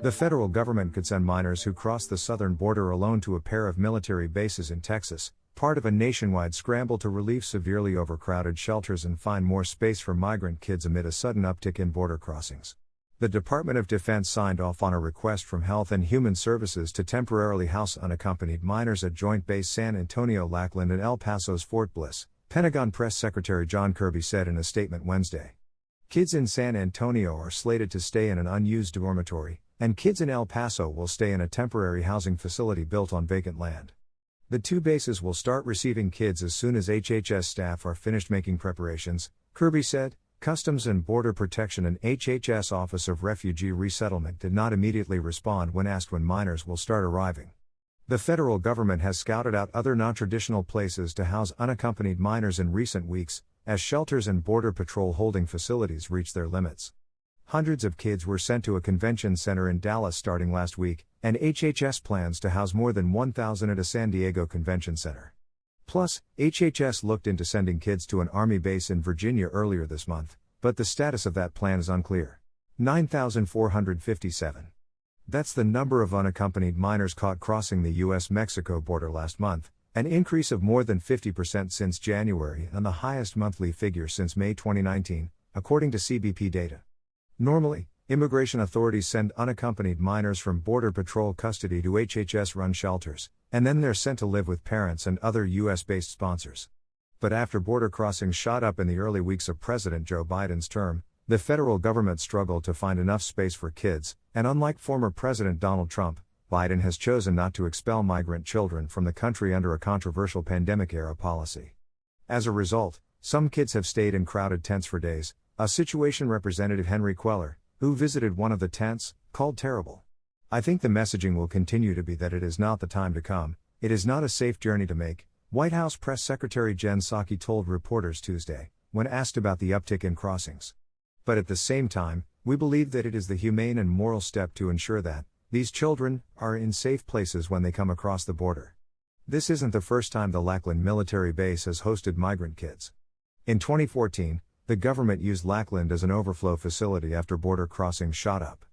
The federal government could send minors who cross the southern border alone to a pair of military bases in Texas, part of a nationwide scramble to relieve severely overcrowded shelters and find more space for migrant kids amid a sudden uptick in border crossings. The Department of Defense signed off on a request from Health and Human Services to temporarily house unaccompanied minors at Joint Base San Antonio Lackland and El Paso's Fort Bliss, Pentagon Press Secretary John Kirby said in a statement Wednesday. Kids in San Antonio are slated to stay in an unused dormitory, and kids in El Paso will stay in a temporary housing facility built on vacant land. The two bases will start receiving kids as soon as HHS staff are finished making preparations, Kirby said. Customs and Border Protection and HHS Office of Refugee Resettlement did not immediately respond when asked when minors will start arriving. The federal government has scouted out other non-traditional places to house unaccompanied minors in recent weeks, as shelters and Border Patrol holding facilities reach their limits. Hundreds of kids were sent to a convention center in Dallas starting last week, and HHS plans to house more than 1,000 at a San Diego convention center. Plus, HHS looked into sending kids to an Army base in Virginia earlier this month, but the status of that plan is unclear. 9,457. That's the number of unaccompanied minors caught crossing the U.S.-Mexico border last month, an increase of more than 50% since January and the highest monthly figure since May 2019, according to CBP data. Normally, immigration authorities send unaccompanied minors from Border Patrol custody to HHS-run shelters, and then they're sent to live with parents and other U.S.-based sponsors. But after border crossings shot up in the early weeks of President Joe Biden's term, the federal government struggled to find enough space for kids, and unlike former President Donald Trump, Biden has chosen not to expel migrant children from the country under a controversial pandemic-era policy. As a result, some kids have stayed in crowded tents for days, a situation Representative Henry Queller, who visited one of the tents, called terrible. I think the messaging will continue to be that it is not the time to come, it is not a safe journey to make, White House Press Secretary Jen Psaki told reporters Tuesday, when asked about the uptick in crossings. But at the same time, we believe that it is the humane and moral step to ensure that these children are in safe places when they come across the border. This isn't the first time the Lackland military base has hosted migrant kids. In 2014, the government used Lackland as an overflow facility after border crossings shot up.